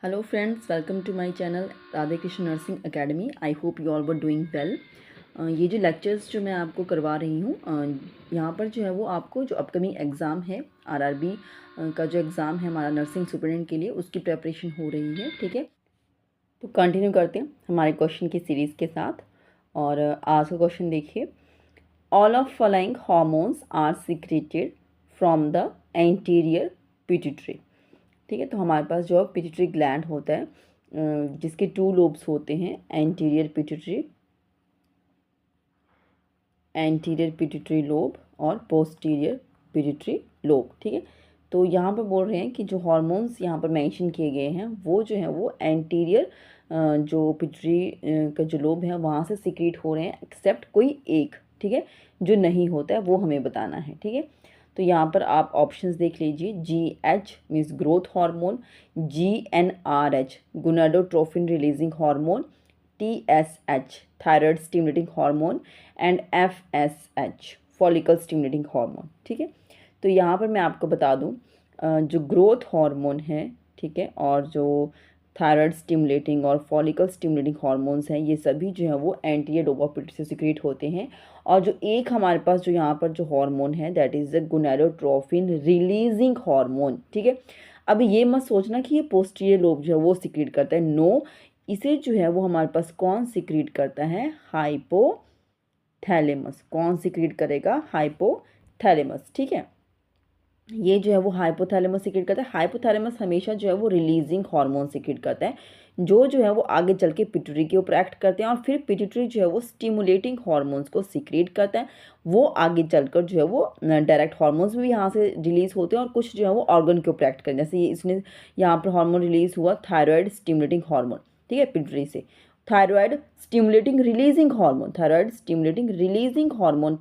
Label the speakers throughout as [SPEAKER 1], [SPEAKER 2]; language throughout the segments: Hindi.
[SPEAKER 1] Hello friends, welcome to my channel Radhe Krishna nursing academy. I hope you all were doing well. ये जो लेक्चर्स जो मैं आपको करवा रही हूँ, यहाँ पर जो है वो आपको जो अपकमिंग एग्ज़ाम है आरआरबी का जो एग्ज़ाम है हमारा नर्सिंग सुपरिटेंडेंट के लिए, उसकी प्रेपरेशन हो रही है। ठीक है, तो कंटिन्यू करते हैं हमारे क्वेश्चन की सीरीज़ के साथ। और आज का क्वेश्चन देखिए, all of following hormones are secreted from the anterior pituitary. ठीक है, तो हमारे पास जो पिट्यूटरी ग्लैंड होता है, जिसके 2 लोब्स होते हैं, एंटीरियर पिट्यूटरी लोब और पोस्टीरियर पिट्यूटरी लोब। ठीक है, तो यहाँ पर बोल रहे हैं कि जो हार्मोन्स यहाँ पर मेंशन किए गए हैं वो जो है वो एंटीरियर जो पिट्यूटरी का जो लोब है वहाँ से सीक्रेट हो रहे हैं, एक्सेप्ट कोई एक। ठीक है, जो नहीं होता है वो हमें बताना है। ठीक है, तो यहाँ पर आप ऑप्शंस देख लीजिए। GH means growth hormone, GnRH gonadotrophin releasing hormone, TSH thyroid stimulating hormone and FSH follicle stimulating hormone. ठीक है, तो यहाँ पर मैं आपको बता दूँ, जो ग्रोथ हार्मोन है, ठीक है, और जो थायराइड स्टिमुलेटिंग और फॉलिकल स्टिमुलेटिंग हार्मोन्स हैं, ये सभी जो है वो एंटीरियर लोब ऑफ पिट्यूटरी से सीक्रेट होते हैं। और जो एक हमारे पास जो यहाँ पर जो हार्मोन है that is the gonadotrophin releasing hormone. ठीक है, अब ये मत सोचना कि ये पोस्टीरियर लोब जो है वो सीक्रेट करता है, नो, इसे जो है वो हमारे पास कौन सीक्रेट करता है, हाइपोथैलेमस। कौन सीक्रेट करेगा, हाइपोथैलेमस। ठीक है, ये जो है वो हाइपोथैलेमस सीक्रेट करता है। हाइपोथैलेमस हमेशा जो है वो रिलीजिंग हार्मोन सीक्रेट करता है, जो है वो आगे चल के पिट्यूटरी के ऊपर एक्ट करते हैं, और फिर पिट्यूटरी जो है वो स्टिमुलेटिंग हार्मोन्स को सीक्रेट करता है। वो आगे चलकर जो है वो डायरेक्ट हार्मोन्स भी यहाँ से रिलीज होते हैं, और कुछ जो है वो ऑर्गन के ऊपर एक्ट करते हैं। जैसे इसने यहाँ पर हार्मोन रिलीज हुआ थायराइड स्टिमुलेटिंग हार्मोन, ठीक है, पिट्यूटरी से। Thyroid stimulating releasing hormone, thyroid stimulating releasing hormone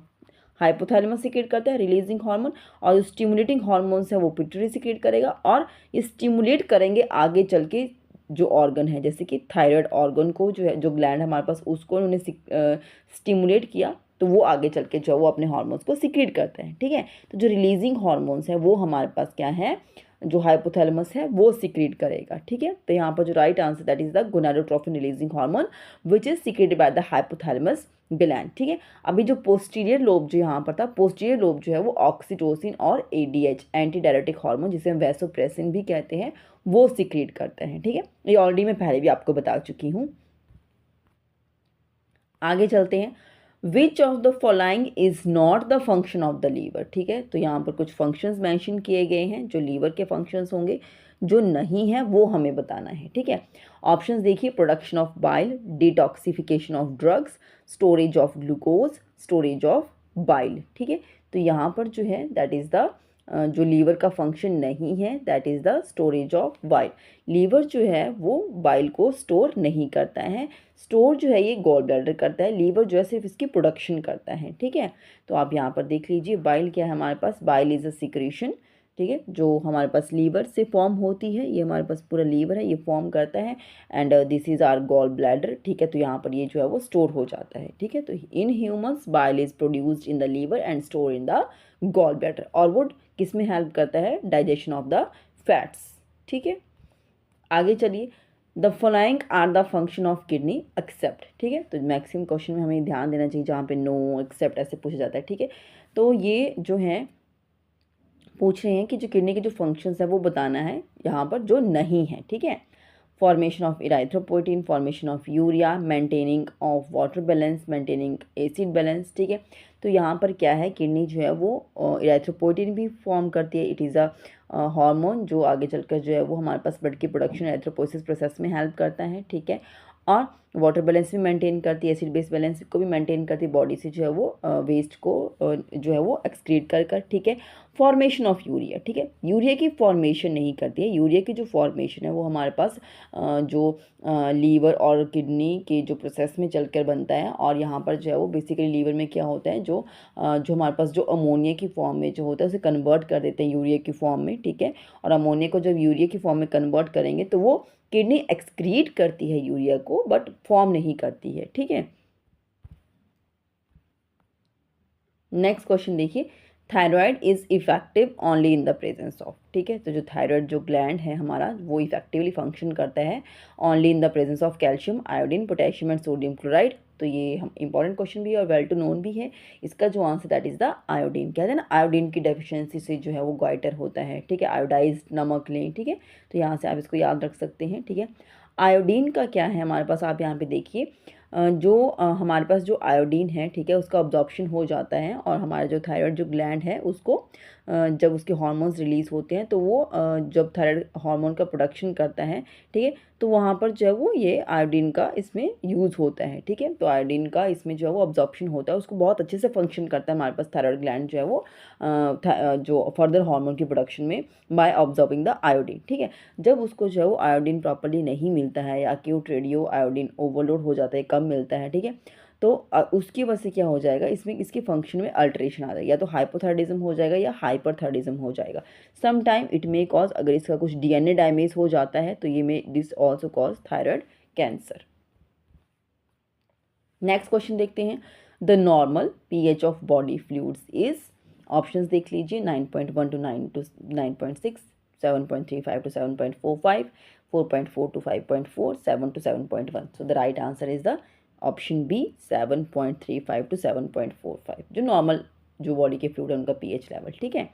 [SPEAKER 1] hypothalamus secret करता है रिलीजिंग हार्मोन, और जो स्टिमुलेटिंग हार्मोन्स है वो पिट्यूटरी सीक्रेट करेगा, और ये स्टिमुलेट करेंगे आगे चल के जो ऑर्गन है, जैसे कि थायराइड ऑर्गन को जो है, जो ग्लैंड हमारे पास, उसको उन्होंने स्टिमुलेट किया, तो वो आगे चल के जो है वो अपने हार्मोन्स को सीक्रेट करते हैं। ठीक है, तो जो रिलीजिंग हार्मोन्स हैं वो हमारे पास क्या है, जो हाइपोथैलेमस है वो सीक्रेट करेगा। ठीक है, तो यहाँ पर जो right answer that is the gonadotrophin releasing hormone which is secreted by the hypothalamus gland. ठीक है, अभी जो पोस्टीरियर लोब जो यहाँ पर था, पोस्टीरियर लोब जो है वो ऑक्सीटोसिन और ADH एंटी डायरेटिक हार्मोन, जिसे हम वैसोप्रेसिन भी कहते हैं, वो सीक्रेट करते हैं। ठीक है, ये ऑलरेडी मैं पहले भी आपको बता चुकी हूँ। आगे चलते हैं। Which of the following is not the function of the liver. ठीक है, तो यहाँ पर कुछ फंक्शंस मेंशन किए गए हैं जो लीवर के फंक्शंस होंगे, जो नहीं है वो हमें बताना है। ठीक है, ऑप्शंस देखिए, production of bile, detoxification of drugs, storage of glucose, storage of bile. ठीक है, तो यहाँ पर जो है दैट इज़ द जो लीवर का फंक्शन नहीं है that is the storage of bile. Liver जो है वो बाइल को स्टोर नहीं करता है, स्टोर जो है ये गॉल ब्लैडर करता है, लीवर जो है सिर्फ इसकी प्रोडक्शन करता है। ठीक है, तो आप यहाँ पर देख लीजिए, बाइल क्या है हमारे पास, बाइल इज़ अ सिक्रीशन। ठीक है, जो हमारे पास लीवर से फॉर्म होती है, ये हमारे पास पूरा लीवर है, ये फॉर्म करता है, and this is our gall bladder. ठीक है, तो यहाँ पर ये जो है वो स्टोर हो जाता है। ठीक है, तो in humans bile is produced in the liver and store in the gall bladder. और वो किस में हेल्प करता है, डाइजेशन ऑफ द फैट्स। ठीक है, आगे चलिए। The following are the function of kidney except. ठीक है, तो मैक्सिमम क्वेश्चन में हमें ध्यान देना चाहिए जहाँ पे नो, एक्सेप्ट ऐसे पूछा जाता है। ठीक है, तो ये जो है पूछ रहे हैं कि जो किडनी के जो फंक्शंस है वो बताना है, यहाँ पर जो नहीं है। ठीक है, formation of erythropoietin, formation of urea, maintaining of water balance, maintaining acid balance. ठीक है, तो यहाँ पर क्या है, किडनी जो है वो इराइथ्रोपोइटिन भी फॉर्म करती है, इट इज़ अ हार्मोन जो आगे चलकर जो है वो हमारे पास ब्लड की प्रोडक्शन इराइथ्रोपोइसिस प्रोसेस में हेल्प करता है। ठीक है, और वाटर बैलेंस भी मेंटेन करती है, एसिड बेस बैलेंस को भी मेंटेन करती है, बॉडी से जो है वो वेस्ट को जो है वो एक्सक्रीट कर। ठीक है, फॉर्मेशन ऑफ यूरिया। ठीक है, यूरिया की फॉर्मेशन नहीं करती है, यूरिया की जो फॉर्मेशन है वो हमारे पास जो लीवर और किडनी के जो प्रोसेस में चलकर बनता है, और यहाँ पर जो है वो बेसिकली लीवर में क्या होता है, जो हमारे पास जो अमोनिया की फॉर्म में जो होता है उसे कन्वर्ट कर देते हैं यूरिया की फॉर्म में। ठीक है, और अमोनिया को जब यूरिया की फॉर्म में कन्वर्ट करेंगे तो वो किडनी एक्सक्रीट करती है यूरिया को, बट फॉर्म नहीं करती है। ठीक है, नेक्स्ट क्वेश्चन देखिए, thyroid is effective only in the presence of, ठीक है। तो जो थायराइड जो ग्लैंड है हमारा वो इफेक्टिवली फंक्शन करता है only in the presence of calcium, iodine, potassium and sodium chloride. तो ये हम इंपॉर्टेंट क्वेश्चन भी है और वेल टू नोन भी है। इसका जो answer that is the iodine. कहते हैं ना आयोडीन की डेफिशिएंसी से जो है वो गॉइटर होता है, ठीक है। आयोडाइज्ड नमक लें, ठीक है। तो यहाँ से आप इसको याद रख सकते हैं, ठीक है। आयोडीन का क्या है हमारे पास, आप यहाँ पे देखिए हमारे पास जो आयोडीन है, ठीक है, उसका अब्जॉर्प्शन हो जाता है और हमारा जो थायराइड जो ग्लैंड है उसको जब उसके हार्मोन्स रिलीज़ होते हैं तो वो जब थायराइड हार्मोन का प्रोडक्शन करता है, ठीक है, तो वहाँ पर जो है वो ये आयोडीन का इसमें यूज़ होता है, ठीक है। तो आयोडीन का इसमें जो है वो अब्जॉर्प्शन होता है, उसको बहुत अच्छे से फंक्शन करता है हमारे पास थायराइड ग्लैंड जो है वो जो फर्दर हार्मोन की प्रोडक्शन में बाय ऑब्जॉर्बिंग द आयोडीन, ठीक है। जब उसको जो है वो आयोडीन प्रॉपर्ली नहीं मिलता है या एक्यूट रेडियो आयोडीन ओवरलोड हो जाता है, कम मिलता है, ठीक है, तो उसकी वजह से क्या हो जाएगा, इसमें इसके फंक्शन में अल्ट्रेशन आ जाएगा, या तो हाइपोथायराइडिज्म हो जाएगा या हाइपरथायराइडिज्म हो जाएगा। Some time it may cause, अगर इसका कुछ डीएनए डैमेज हो जाता है तो ये may this also cause thyroid cancer. Next question देखते हैं। The normal pH of body fluids is, options देख लीजिए, 9.1 to 9.6, 7.35 to 7.45, 4.4 to 5.4, 7 to 7.1. So the right answer is the option B 7.35 to 7.45, जो नॉर्मल जो बॉडी के फ्लूइड है उनका पीएच लेवल, ठीक है।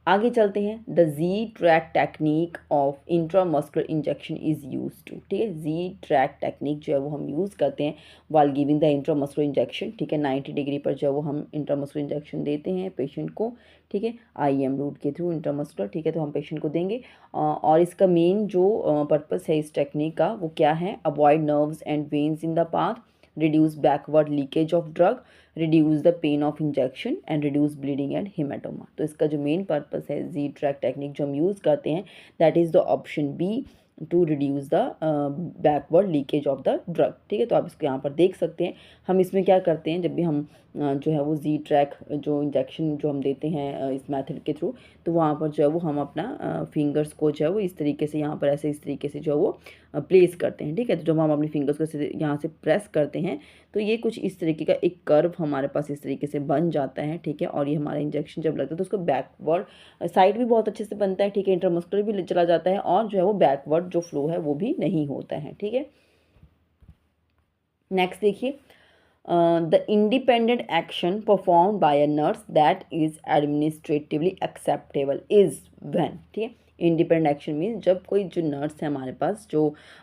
[SPEAKER 1] आगे चलते हैं। The Z track technique of intramuscular injection is use to, ठीक है। जी ट्रैक टेक्निक जो है वो हम यूज़ करते हैं वाल गिविंग द इंट्रामस्कुलर इंजेक्शन, ठीक है। 90 डिग्री पर जो है वो हम इंट्रामस्कुलर इंजेक्शन देते हैं पेशेंट को, ठीक है, आईएम रूट के थ्रू इंट्रामस्कुलर, ठीक है। तो हम पेशेंट को देंगे और इसका मेन जो पर्पस है इस टेक्निक का वो क्या है, avoid nerves and veins in the path, reduce backward leakage of drug, reduce the pain of injection and reduce bleeding and hematoma। तो इसका जो मेन पर्पस है जी ट्रैक टेक्निक जो हम यूज़ करते हैं that is the option B, to reduce the backward leakage of the drug, ठीक है। तो आप इसको यहाँ पर देख सकते हैं। हम इसमें क्या करते हैं, जब भी हम जो है वो जी ट्रैक जो इंजेक्शन जो हम देते हैं इस मेथड के थ्रू, तो वहाँ पर जो है वो हम अपना फिंगर्स को जो है वो इस तरीके से यहाँ पर ऐसे इस तरीके से जो है वो प्लेस करते हैं, ठीक है। तो जब हम अपनी फिंगर्स को यहाँ से प्रेस करते हैं तो ये कुछ इस तरीके का एक कर्व हमारे पास इस तरीके से बन जाता है, ठीक है। और ये हमारा इंजेक्शन जब लगता है तो उसको बैकवर्ड साइड भी बहुत अच्छे से बनता है, ठीक है, इंट्रामस्कुलर भी चला जाता है और जो है वो बैकवर्ड जो फ्लो है वो भी नहीं होता है, ठीक है। नेक्स्ट देखिए, the independent action perform by a nurse that is administratively acceptable is when, ठीक है। इंडिपेंडेंट एक्शन मीन्स जब कोई जो नर्स है हमारे पास जो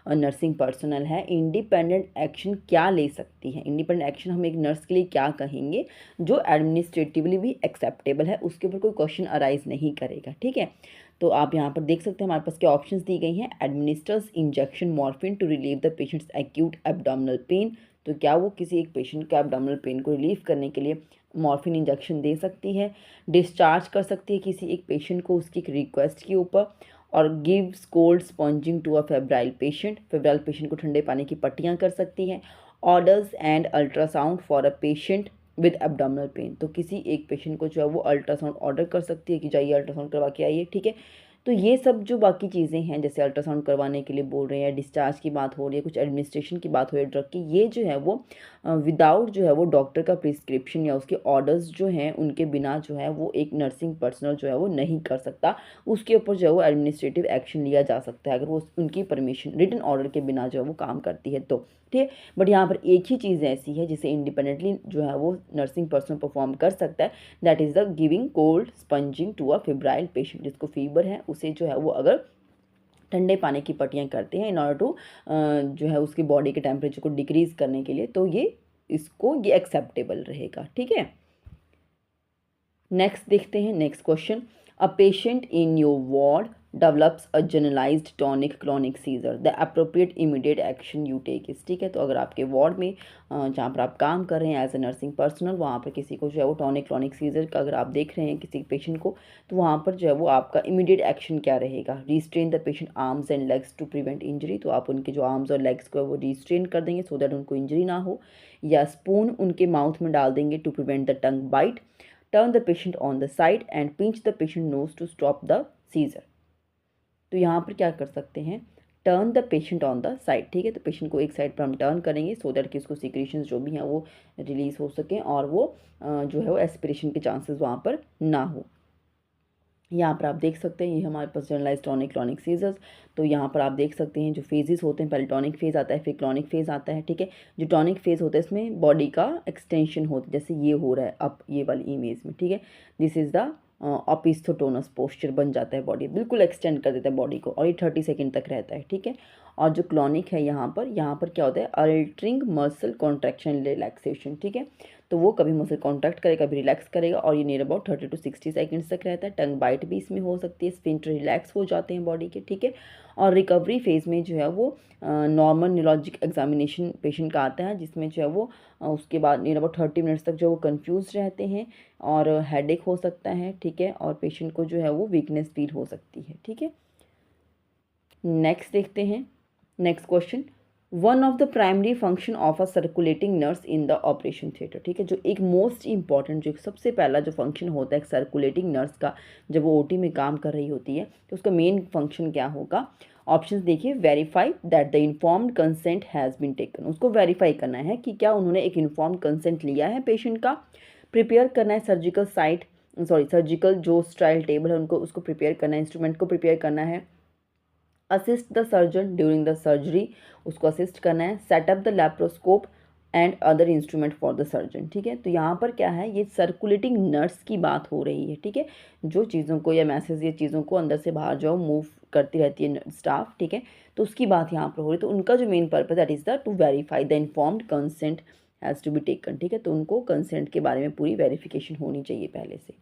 [SPEAKER 1] नर्सिंग पर्सनल है इंडिपेंडेंट एक्शन क्या ले सकती है, इंडिपेंडेंट एक्शन हम एक नर्स के लिए क्या कहेंगे जो एडमिनिस्ट्रेटिवली भी एक्सेप्टेबल है, उसके ऊपर कोई क्वेश्चन अराइज नहीं करेगा, ठीक है। तो आप यहाँ पर देख सकते हैं हमारे पास क्या ऑप्शंस दी गई हैं। Administers injection morphine to relieve the patient's acute abdominal pain, तो क्या वो किसी एक पेशेंट का एब्डोमिनल पेन को रिलीव करने के लिए मॉर्फिन इंजेक्शन दे सकती है, डिस्चार्ज कर सकती है किसी एक पेशेंट को उसकी एक रिक्वेस्ट के ऊपर, और gives cold sponging to a febrile patient, febrile patient को ठंडे पानी की पट्टियाँ कर सकती हैं, orders and ultrasound for a patient with abdominal pain, तो किसी एक पेशेंट को जो है वो अल्ट्रासाउंड ऑर्डर कर सकती है कि जाइए अल्ट्रासाउंड करवा के आइए, ठीक है। तो ये सब जो बाकी चीज़ें हैं जैसे अल्ट्रासाउंड करवाने के लिए बोल रहे हैं, डिस्चार्ज की बात हो रही है, कुछ एडमिनिस्ट्रेशन की बात हो रही है ड्रग की, ये जो है वो विदाउट जो है वो डॉक्टर का प्रिस्क्रिप्शन या उसके ऑर्डर्स जो हैं उनके बिना जो है वो एक नर्सिंग पर्सनल जो है वो नहीं कर सकता, उसके ऊपर जो है वो एडमिनिस्ट्रेटिव एक्शन लिया जा सकता है अगर वो उनकी परमिशन रिटन ऑर्डर के बिना जो है वो काम करती है तो, ठीक है। बट यहाँ पर एक ही चीज़ ऐसी है जिसे इंडिपेंडेंटली जो है वो नर्सिंग पर्सन परफॉर्म कर सकता है, that is the giving cold sponging to a febrile patient, जिसको फीवर है उसे जो है वो अगर ठंडे पानी की पट्टियाँ करते हैं इन ऑर्डर टू जो है उसकी बॉडी के टेम्परेचर को डिक्रीज करने के लिए, तो ये एक्सेप्टेबल रहेगा, ठीक है। नेक्स्ट देखते हैं next question. A patient in your ward develops a generalised tonic clonic seizure, the appropriate immediate action you take is, ठीक है। तो अगर आपके वार्ड में जहाँ पर आप काम कर रहे हैं एज ए नर्सिंग पर्सनल, वहाँ पर किसी को जो है वो टॉनिक क्लॉनिक सीजर का अगर आप देख रहे हैं किसी पेशेंट को, तो वहाँ पर जो है वो आपका इमीडिएट एक्शन क्या रहेगा, restrain the patient arms and legs to prevent injury, तो आप उनके जो आर्म्स और लेग्स को वो रिस्ट्रेन कर देंगे सो दैट उनको इंजरी ना हो, या स्पून उनके माउथ में डाल देंगे to prevent the tongue bite, turn the patient on the side and pinch the patient nose to stop the seizure। तो यहाँ पर क्या कर सकते हैं, turn the patient on the side, ठीक है। तो पेशेंट को एक साइड पर हम टर्न करेंगे सो दैट कि उसको सिक्रीशंस जो भी हैं वो रिलीज हो सकें और वो जो है वो एस्पिरेशन के चांसेस वहाँ पर ना हो। यहाँ पर आप देख सकते हैं ये हमारे पास जनरलाइज टॉनिक क्लॉनिक सीजर्स। तो यहाँ पर आप देख सकते हैं जो फेजेस होते हैं, पहले टॉनिक फेज आता है फिर क्लॉनिक फेज आता है, ठीक है। जो टॉनिक फेज होता है इसमें बॉडी का एक्सटेंशन होता है, जैसे ये हो रहा है अब ये वाली इमेज में, ठीक है। दिस इज़ द ऑपिस्थोटोनस पोस्चर बन जाता है, बॉडी बिल्कुल एक्सटेंड कर देता है बॉडी को और ये 30 सेकेंड तक रहता है, ठीक है। और जो क्लॉनिक है यहाँ पर क्या होता है, अल्टरिंग मसल कॉन्ट्रैक्शन रिलैक्सेशन, ठीक है। तो वो कभी मसल कॉन्ट्रैक्ट करेगा कभी रिलैक्स करेगा और ये नियर अबाउट 30 to 60 सेकेंड्स तक रहता है। टंग बाइट भी इसमें हो सकती है, स्फिंक्टर रिलैक्स हो जाते हैं बॉडी के, ठीक है। और रिकवरी फेज़ में जो है वो नॉर्मल न्यूरोलॉजिक एग्जामिनेशन पेशेंट का आता है, जिसमें जो है वो उसके बाद नियर अबाउट 30 मिनट्स तक जो वो कन्फ्यूज रहते हैं और हेडेक हो सकता है, ठीक है। और पेशेंट को जो है वो वीकनेस फील हो सकती है, ठीक है। नेक्स्ट देखते हैं, next question, one of the primary function of a circulating nurse in the operation theatre, ठीक है। जो एक मोस्ट इंपॉर्टेंट जो सबसे पहला जो फंक्शन होता है सर्कुलेटिंग नर्स का जब वो ओटी में काम कर रही होती है तो उसका मेन फंक्शन क्या होगा। ऑप्शंस देखिए, verify that the informed consent has been taken, उसको वेरीफाई करना है कि क्या उन्होंने एक इन्फॉर्म्ड कंसेंट लिया है पेशेंट का। प्रिपेयर करना है सर्जिकल जो स्टाइल टेबल है उनको उसको प्रिपेयर करना है, इंस्ट्रूमेंट को प्रिपेयर करना है। Assist the surgeon during the surgery, उसको असिस्ट करना है। Setup the laparoscope and other instrument for the surgeon, ठीक है। तो यहाँ पर क्या है, ये सर्कुलेटिंग नर्स की बात हो रही है, ठीक है। जो चीज़ों को या मैसेज या चीज़ों को अंदर से बाहर जो मूव करती रहती है स्टाफ, ठीक है। तो उसकी बात यहाँ पर हो रही है। तो उनका जो main purpose that is the to verify the informed consent has to be taken, ठीक है। तो उनको कंसेंट के बारे में पूरी वेरिफिकेशन होनी चाहिए पहले से।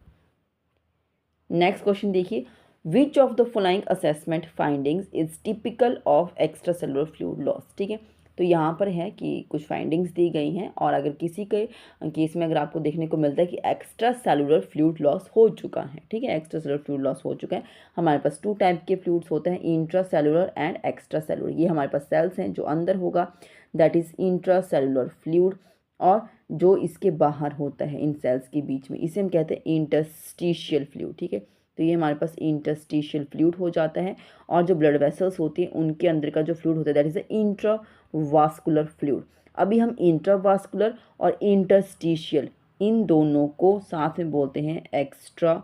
[SPEAKER 1] नेक्स्ट क्वेश्चन देखिए, विच of the following assessment findings is typical of extra cellular fluid loss, ठीक है। तो यहाँ पर है कि कुछ फाइंडिंग्स दी गई हैं और अगर किसी के केस में अगर आपको देखने को मिलता है कि एक्स्ट्रा सेलुलर फ्लूइड लॉस हो चुका है, ठीक है, एक्स्ट्रा सेलुलर फ्लूइड लॉस हो चुका है। हमारे पास 2 टाइप के फ्लूइड्स होते हैं, intra cellular and extra cellular. ये हमारे पास सेल्स हैं जो अंदर होगा that is intra cellular fluid, और जो इसके बाहर होता है इन सेल्स के बीच में इसे हम कहते हैं इंटरस्टिशियल फ्लूइड, ठीक है। तो ये हमारे पास इंटरस्टिशियल फ्लूइड हो जाता है। और जो ब्लड वेसल्स होती हैं उनके अंदर का जो फ्लूइड होता है that is the intravascular fluid. अभी हम इंट्रावास्कुलर और इंटरस्टिशियल इन दोनों को साथ में बोलते हैं एक्स्ट्रा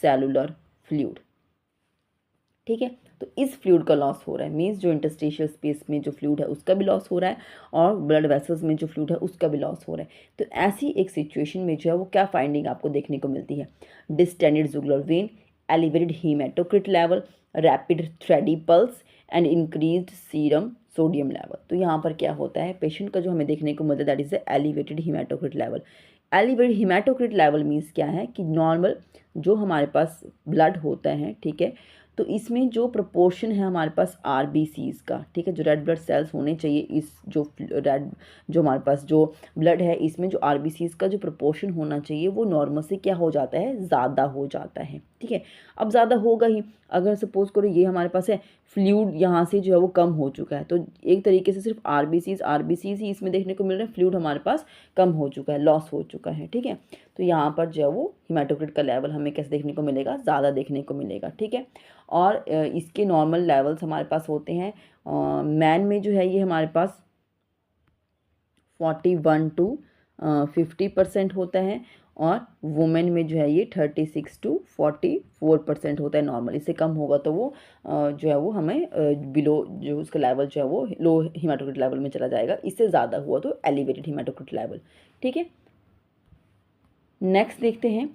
[SPEAKER 1] सेलुलर फ्लूइड, ठीक है। तो इस फ्लूइड का लॉस हो रहा है, मीन्स जो इंटरस्टिशियल स्पेस में जो फ्लूइड है उसका भी लॉस हो रहा है और ब्लड वेसल्स में जो फ्लूइड है उसका भी लॉस हो रहा है। तो ऐसी एक सिचुएशन में जो है वो क्या फाइंडिंग आपको देखने को मिलती है, distended jugular vein, elevated haematocrit level, rapid thready pulse and increased serum sodium level. तो यहाँ पर क्या होता है, पेशेंट का जो हमें देखने को मिलता है that is the elevated haematocrit level. Elevated haematocrit level means क्या है कि नॉर्मल जो हमारे पास ब्लड होता है, ठीक है, तो इसमें जो प्रोपोर्शन है हमारे पास आरबीसीज़ का, ठीक है, जो रेड ब्लड सेल्स होने चाहिए इस जो हमारे पास जो ब्लड है इसमें जो आरबीसीज़ का जो प्रोपोर्शन होना चाहिए वो नॉर्मल से क्या हो जाता है, ज़्यादा हो जाता है, ठीक है। अब ज़्यादा होगा ही, अगर सपोज करो ये हमारे पास है फ्लूइड यहाँ से जो है वो कम हो चुका है, तो एक तरीके से सिर्फ आरबीसीज़ ही इसमें देखने को मिल रहा है, फ्लूइड हमारे पास कम हो चुका है, लॉस हो चुका है, ठीक है। तो यहाँ पर जो है वो हीमेटोक्रिट का लेवल हमें कैसे देखने को मिलेगा, ज़्यादा देखने को मिलेगा, ठीक है। और इसके नॉर्मल लेवल्स हमारे पास होते हैं, मैन में जो है ये हमारे पास 41 to 50% होता है और वुमेन में जो है ये 36 to 44% होता है नॉर्मल। इससे कम होगा तो वो जो है वो हमें बिलो जो उसका लेवल जो है वो लो हीमेटोक्रिट लेवल में चला जाएगा, इससे ज़्यादा हुआ तो एलिवेटेड हीमेटोक्रिट लेवल, ठीक है। नेक्स्ट देखते हैं,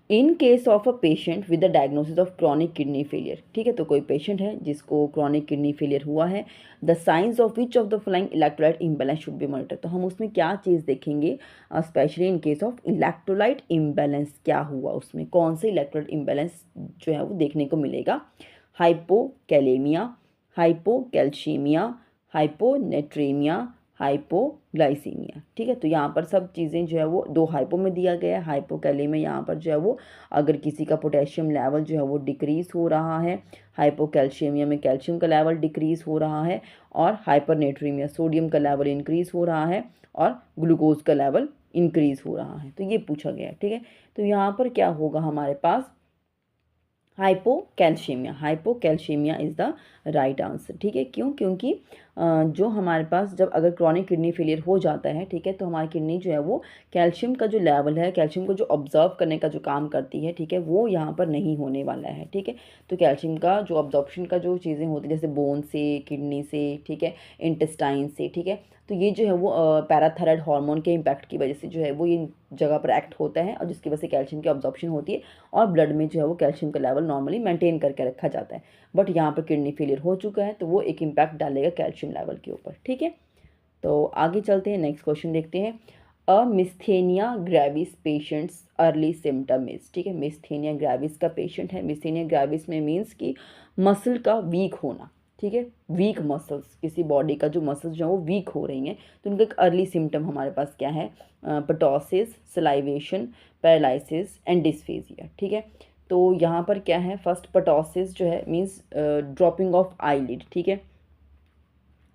[SPEAKER 1] in case of a patient with the diagnosis of chronic kidney failure, ठीक है। तो कोई पेशेंट है जिसको क्रॉनिक किडनी फेलियर हुआ है, the science of which of the following electrolyte imbalance should be monitor. तो हम उसमें क्या चीज़ देखेंगे, specially in case of electrolyte imbalance क्या हुआ, उसमें कौन से इलेक्ट्रोलाइट इम्बैलेंस जो है वो देखने को मिलेगा, हाइपोकैलेमिया, हाइपोकैल्शियमिया, हाइपोनेट्रेमिया, हाइपोग्लाइसीमिया, ठीक है। तो यहाँ पर सब चीज़ें जो है वो 2 हाइपो में दिया गया है। हाइपोकैलेमिया यहाँ पर जो है वो अगर किसी का पोटेशियम लेवल जो है वो डिक्रीज़ हो रहा है, हाइपोकैल्शियमिया में कैल्शियम का लेवल डिक्रीज़ हो रहा है, और हाइपरनेट्रीमिया सोडियम का लेवल इंक्रीज़ हो रहा है और ग्लूकोज का लेवल इंक्रीज़ हो रहा है। तो ये पूछा गया, ठीक है। तो यहाँ पर क्या होगा हमारे पास, hypocalcaemia is the right answer. ठीक है, क्यों? क्योंकि जो हमारे पास जब अगर क्रॉनिक किडनी फेलियर हो जाता है, ठीक है, तो हमारी किडनी जो है वो कैल्शियम का जो लेवल है, कैल्शियम को जो ऑब्जर्व करने का जो काम करती है, ठीक है, वो यहाँ पर नहीं होने वाला है। ठीक है, तो कैल्शियम का जो ऑब्जॉर्प्शन का जो चीज़ें होती है, जैसे बोन से, किडनी से, ठीक है, इंटेस्टाइन से, ठीक है, तो ये जो है वो पैराथायराइड हार्मोन के इम्पैक्ट की वजह से जो है वो ये जगह पर एक्ट होता है, और जिसकी वजह से कैल्शियम की ऑब्जॉर्प्शन होती है और ब्लड में जो है वो कैल्शियम का लेवल नॉर्मली मेंटेन करके रखा जाता है। बट यहाँ पर किडनी फेलियर हो चुका है तो वो एक इम्पैक्ट डालेगा कैल्शियम लेवल के ऊपर। ठीक है, तो आगे चलते हैं, नेक्स्ट क्वेश्चन देखते हैं। A myasthenia gravis patients early symptom is. ठीक है, मिस्थेनिया ग्रेविस का पेशेंट है, मिस्थेनिया ग्रेविस में मीन्स कि मसल का वीक होना। ठीक है, वीक मसल्स, किसी बॉडी का जो मसल्स जो है वो वीक हो रही हैं, तो उनका एक अर्ली सिम्टम हमारे पास क्या है? पटोसिस, सलाइवेशन, पैरालिसिस एंड डिस्फेजिया। ठीक है, तो यहाँ पर क्या है? फर्स्ट पटोसिस जो है मीन्स ड्रॉपिंग ऑफ आईलिड। ठीक है,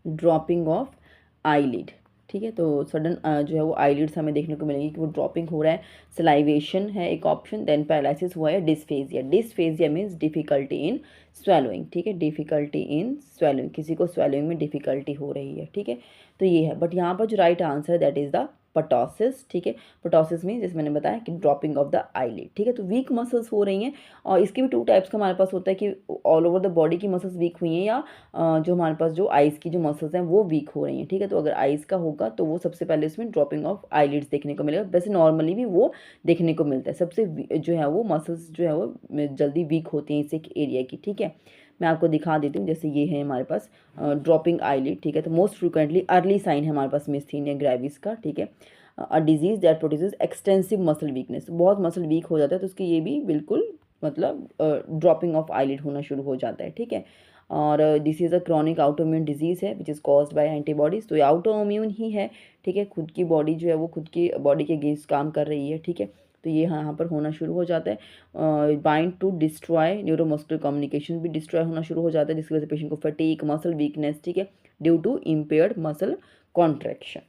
[SPEAKER 1] ड्रॉपिंग ऑफ आईलिड। ठीक है, तो सडन जो है वो आईलिड्स हमें देखने को मिलेंगी कि वो ड्रॉपिंग हो रहा है। सलाइवेशन है एक ऑप्शन, देन पैरालिसिस हुआ है, dysphagia. Dysphagia means difficulty in swallowing. ठीक है, डिफिकल्टी इन स्वेलोइंग, किसी को स्वेलोइंग में डिफिकल्टी हो रही है। ठीक है, तो ये है, बट यहाँ पर जो राइट आंसर है दैट इज़ द पटोसिस। ठीक है, पटोसिस मीन्स जैसे मैंने बताया कि ड्रॉपिंग ऑफ द आईलिड। ठीक है, तो वीक मसल्स हो रही हैं, और इसके भी टू टाइप्स का हमारे पास होता है कि ऑल ओवर द बॉडी की मसल्स वीक हुई हैं, या जो हमारे पास जो आइज़ की जो मसल्स हैं वो वीक हो रही हैं। ठीक है, तो अगर आइज़ का होगा तो वो सबसे पहले इसमें ड्रॉपिंग ऑफ आईलिड्स देखने को मिलेगा। वैसे नॉर्मली भी वो देखने को मिलता है, सबसे जो है वो मसल्स जो है वो जल्दी वीक होती हैं इस एक एरिया की। ठीक है, मैं आपको दिखा देती हूँ, जैसे ये है हमारे पास ड्रॉपिंग आईलिड। ठीक है, तो मोस्ट फ्रिक्वेंटली अर्ली साइन है हमारे पास मिस्थेनिया ग्रेविस का। ठीक है, a disease that produces extensive muscle weakness, बहुत मसल वीक हो जाता है तो उसकी ये भी बिल्कुल मतलब ड्रॉपिंग ऑफ आईलिड होना शुरू हो जाता है। ठीक है, और this is a chronic autoimmune disease है which is caused by antibodies. तो ये आउटोइम्यून ही है। ठीक है, खुद की बॉडी जो है वो खुद की बॉडी के अगेंस्ट काम कर रही है। ठीक है, तो ये यहाँ पर होना शुरू हो जाता है। Bind to destroy neuromuscular communication भी डिस्ट्रॉय होना शुरू हो जाता है, जिसकी वजह से पेशेंट को फटीग, मसल वीकनेस, ठीक है, due to impaired muscle contraction.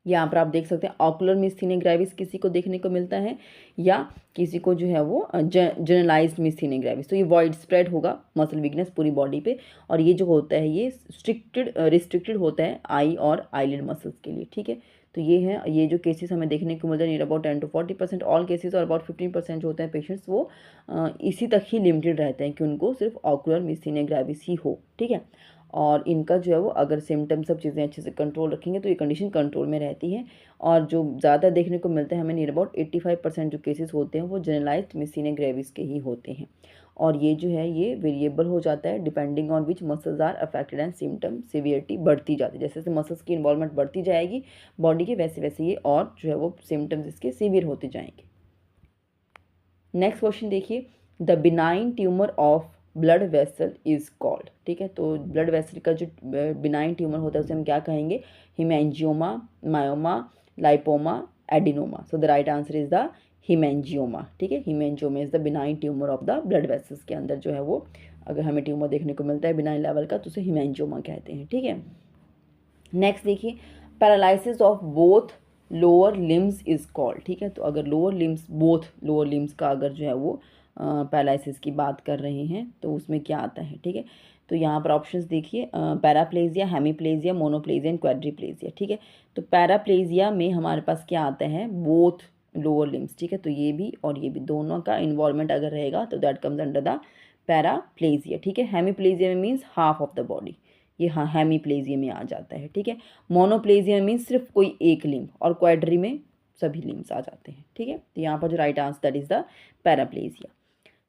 [SPEAKER 1] यहाँ पर आप देख सकते हैं ऑकुलर मिस्थेनिया ग्रेविस किसी को देखने को मिलता है, या किसी को जो है वो जनरलाइज्ड मिस्थेनिया ग्रेविस। तो ये वाइड स्प्रेड होगा मसल वीकनेस पूरी बॉडी पे, और ये जो होता है ये रिस्ट्रिक्टेड होता है आई और आईलिड मसल्स के लिए। ठीक है, तो ये है, ये जो केसेस हमें देखने को मिलते हैं near about 10 to 40% all cases, और अबाउट 15% जो होते हैं पेशेंट्स वो इसी तक ही लिमिटेड रहते हैं कि उनको सिर्फ ऑकुलर मिस्थेनिया ग्रेविस ही हो। ठीक है, और इनका जो है वो अगर सिम्टम सब चीज़ें अच्छे से कंट्रोल रखेंगे तो ये कंडीशन कंट्रोल में रहती है। और जो ज़्यादा देखने को मिलता है हमें नियर अबाउट 85% जो केसेस होते हैं वो जनरलाइज्ड मिस्थेनिया ग्रेविस के ही होते हैं। और ये जो है ये वेरिएबल हो जाता है depending on which muscles are affected and symptom severity बढ़ती जाती है। जैसे जैसे मसल्स की इन्वॉल्वमेंट बढ़ती जाएगी बॉडी के, वैसे वैसे ये और जो है वो सिम्टम्स इसके सिवियर होते जाएंगे। नेक्स्ट क्वेश्चन देखिए, the benign tumour of blood vessel is called. ठीक है, तो ब्लड वेसल का जो बिनाइन ट्यूमर होता है उसे हम क्या कहेंगे? Haemangioma, myoma, lipoma, adenoma. So the right answer is the haemangioma. ठीक है, haemangioma is the benign tumour of the blood vessels के अंदर जो है वो अगर हमें ट्यूमर देखने को मिलता है बिनाइन लेवल का तो उसे हिमेंजियोमा कहते हैं। ठीक है, नेक्स्ट देखिए, paralysis of both lower limbs is called. ठीक है, तो अगर lower limbs, both lower limbs का अगर जो है वो पैरालिसिस की बात कर रहे हैं तो उसमें क्या आता है? ठीक है, तो यहाँ पर ऑप्शंस देखिए, पैराप्लेजिया, हेमीप्लेजिया, मोनोप्लेजिया एंड क्वाड्रीप्लेजिया। ठीक है, तो पैराप्लेजिया में हमारे पास क्या आता है? Both lower limbs. ठीक है, तो ये भी और ये भी दोनों का इन्वॉल्वमेंट अगर रहेगा तो that comes under the paraplegia. ठीक है, हेमीप्लेजिया में means half of the body, ये हाँ हेमीप्लेजिया में आ जाता है। ठीक है, मोनोप्लेजिया में मीन्स सिर्फ कोई एक लिम्ब, और क्वाड्री में सभी लिम्स आ जाते हैं। ठीक है, तो यहाँ पर जो right answer that is the paraplegia.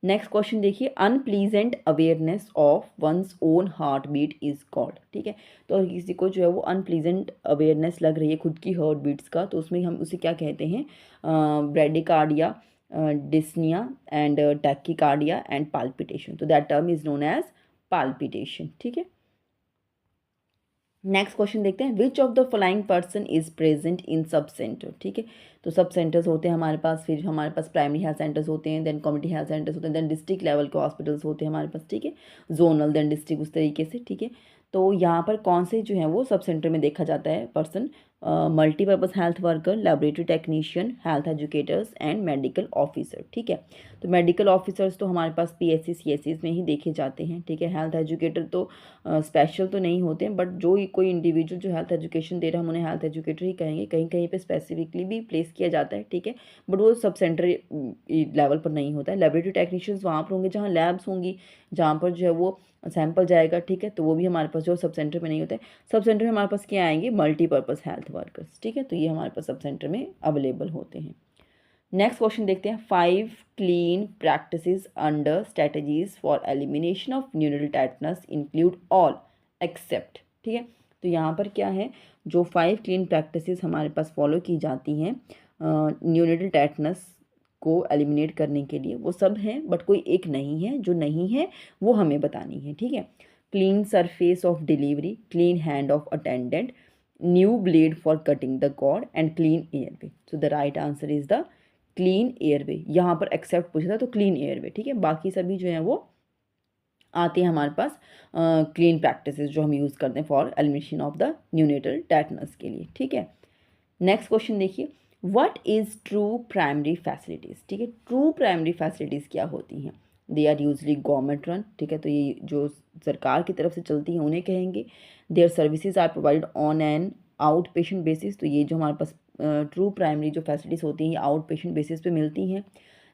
[SPEAKER 1] Next question देखिए, unpleasant awareness of one's own heart beat is called. ठीक है, तो किसी को जो है वो अनप्लीजेंट अवेयरनेस लग रही है खुद की हार्ट बीट्स का, तो उसमें हम उसे क्या कहते हैं? Bradycardia, dyspnoea and tachycardia and palpitation. तो that term is known as palpitation. ठीक है, नेक्स्ट क्वेश्चन देखते हैं, which of the following person is present in sub centre. ठीक है, तो सब सेंटर्स होते हैं हमारे पास, फिर हमारे पास प्राइमरी हेल्थ सेंटर्स होते हैं, देन कम्युनिटी हेल्थ सेंटर्स होते हैं, देन डिस्ट्रिक्ट लेवल के हॉस्पिटल्स होते हैं हमारे पास। ठीक है, जोनल, देन डिस्ट्रिक्ट, उस तरीके से। ठीक है, तो यहाँ पर कौन से जो है वो सब सेंटर में देखा जाता है person? Multipurpose health worker, laboratory technician, health educators and medical officer. ठीक है, तो मेडिकल ऑफिसर्स तो हमारे पास पीएससी सीएससीज में ही देखे जाते हैं। ठीक है, हेल्थ एजुकेटर तो स्पेशल तो नहीं होते हैं, बट जो कोई इंडिविजुअल जो हेल्थ एजुकेशन दे रहा है हम उन्हें हेल्थ एजुकेटर ही कहेंगे। कहीं कहीं पे स्पेसिफिकली भी प्लेस किया जाता है। ठीक है, बट वो सब सेंटर लेवल पर नहीं होता है। लेबोरेटरी टेक्नीशियंस वहाँ पर होंगे जहाँ लैब्स होंगी, जहाँ पर जो है वो सैंपल जाएगा। ठीक है, तो वो भी हमारे पास जो सब सेंटर में नहीं होता है। सब सेंटर में हमारे पास क्या आएंगे, मल्टीपर्पज़ हेल्थ वर्कर्स। ठीक है, तो ये हमारे पास सब सेंटर में अवेलेबल होते हैं। नेक्स्ट क्वेश्चन देखते हैं, 5 clean practices under strategies for elimination of neural tetanus include all except. ठीक है, तो यहाँ पर क्या है, जो 5 क्लीन प्रैक्टिसेस हमारे पास फॉलो की जाती हैं न्यूरल टेटनस को एलिमिनेट करने के लिए, वो सब हैं, बट कोई एक नहीं है। जो नहीं है वो हमें बतानी है। ठीक है, clean surface of delivery, clean hand of attendant, new blade for cutting the cord and clean airway. So the right answer is the clean airway. यहाँ पर एक्सेप्ट पूछा था तो क्लीन एयरवे। ठीक है, बाकी सभी जो हैं वो आते हैं हमारे पास क्लीन प्रैक्टिसेस जो हम यूज़ करते हैं for elimination of the neonatal tetanus के लिए। ठीक है, नेक्स्ट क्वेश्चन देखिए, what is true primary facilities. ठीक है, ट्रू प्राइमरी फैसिलिटीज़ क्या होती हैं, they are usually government run. ठीक है, तो ये जो सरकार की तरफ से चलती हैं उन्हें कहेंगे। Their services are provided on an outpatient basis. तो ये जो हमारे पास ट्रू प्राइमरी जो फैसिलिटीज़ होती हैं ये आउट पेशेंट बेसिस पे मिलती हैं।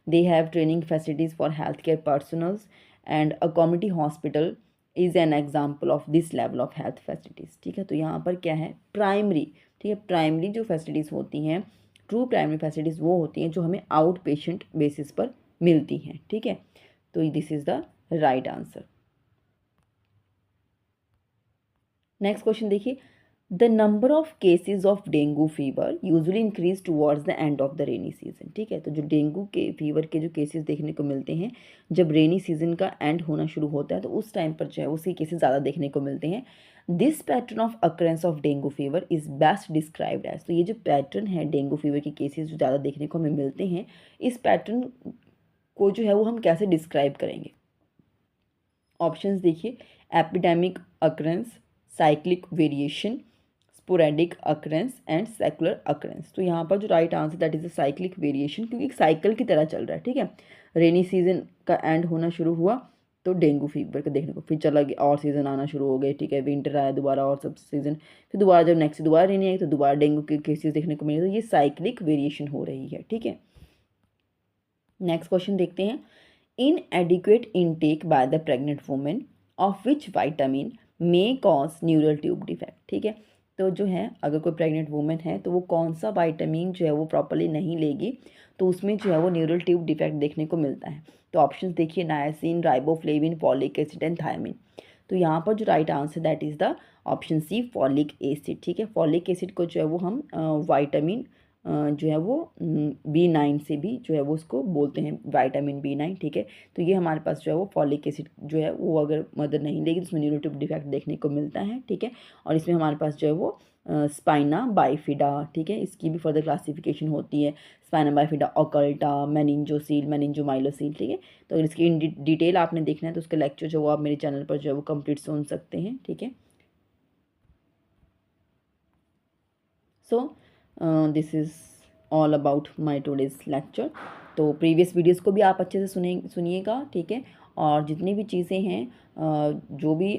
[SPEAKER 1] They have training facilities for health care personnels and a community hospital is an example of this level of health facilities. ठीक है, तो यहाँ पर क्या है, प्राइमरी। ठीक है, प्राइमरी जो फैसिलिटीज़ होती हैं, ट्रू प्राइमरी फैसिलिटीज़ वो होती हैं जो हमें आउट पेशेंट बेसिस पर मिलती हैं। ठीक है, तो this is the right answer. Next question देखिए, the number of cases of dengue fever usually increase towards the end of the rainy season. ठीक है, तो जो डेंगू के फीवर के जो केसेस देखने को मिलते हैं जब रेनी सीजन का एंड होना शुरू होता है तो उस टाइम पर जो है उसके केसेस ज़्यादा देखने को मिलते हैं। This pattern of occurrence of dengue fever is best described as. तो ये जो पैटर्न है डेंगू फीवर के केसेस जो ज़्यादा देखने को हमें मिलते हैं, इस पैटर्न को जो है वो हम कैसे डिस्क्राइब करेंगे। ऑप्शंस देखिए, epidemic occurrence, cyclic variation, sporadic occurrence and secular occurrence. तो यहाँ पर जो right answer that is a cyclic variation, क्योंकि एक साइकिल की तरह चल रहा है। ठीक है, रेनी सीजन का एंड होना शुरू हुआ तो डेंगू फीवर का देखने को, फिर चला गया और सीज़न आना शुरू हो गए। ठीक है, विंटर आया दोबारा और सब सीज़न, फिर दोबारा जब नेक्स्ट दोबारा रेनी आई तो दोबारा डेंगू के केसेस देखने को मिले। तो ये साइक्लिक वेरिएशन हो रही है। ठीक है, नेक्स्ट क्वेश्चन देखते हैं, inadequate intake by the pregnant woman of which vitamin may cause neural tube defect। ठीक है, तो जो है अगर कोई प्रेग्नेंट वुमेन है तो वो कौन सा विटामिन जो है वो प्रॉपर्ली नहीं लेगी तो उसमें जो है वो न्यूरल ट्यूब डिफेक्ट देखने को मिलता है। तो ऑप्शंस देखिए, niacin, riboflavin, folic acid and thiamine. तो यहाँ पर जो right answer that is the option C, folic acid. ठीक है, फॉलिक एसिड को जो है वो हम वाइटामिन जो है वो B9 से भी जो है वो उसको बोलते हैं विटामिन B9। ठीक है, तो ये हमारे पास जो है वो फॉलिक एसिड जो है वो अगर मदर नहीं लेगी तो उसमें न्यूरल ट्यूब डिफेक्ट देखने को मिलता है। ठीक है, और इसमें हमारे पास जो है वो स्पाइना बाइफिडा। ठीक है, इसकी भी फर्दर क्लासिफिकेशन होती है, स्पाइना बाइफिडा, ओकल्टा, मेनिंजोसील, मेनिंजोमाइलोसील। ठीक है, तो अगर इसकी इन डिटेल आपने देखना है तो उसका लेक्चर जो वो आप मेरे चैनल पर जो है वो कंप्लीट सुन सकते हैं। ठीक है, so this is all about my today's lecture. तो प्रीवियस वीडियोज़ को भी आप अच्छे से सुनिएगा। ठीक है, और जितनी भी चीज़ें हैं जो भी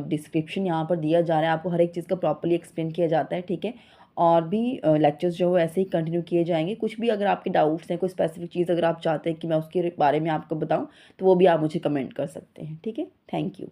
[SPEAKER 1] डिस्क्रिप्शन यहाँ पर दिया जा रहा है आपको हर एक चीज़ का प्रॉपर्ली एक्सप्लेन किया जाता है। ठीक है, और भी लेक्चर्स जो है ऐसे ही कंटिन्यू किए जाएंगे। कुछ भी अगर आपके डाउट्स हैं, कोई स्पेसिफिक चीज़ अगर आप चाहते हैं कि मैं उसके बारे में आपको बताऊँ तो वो भी आप मुझे कमेंट कर सकते हैं। ठीक है, थैंक यू।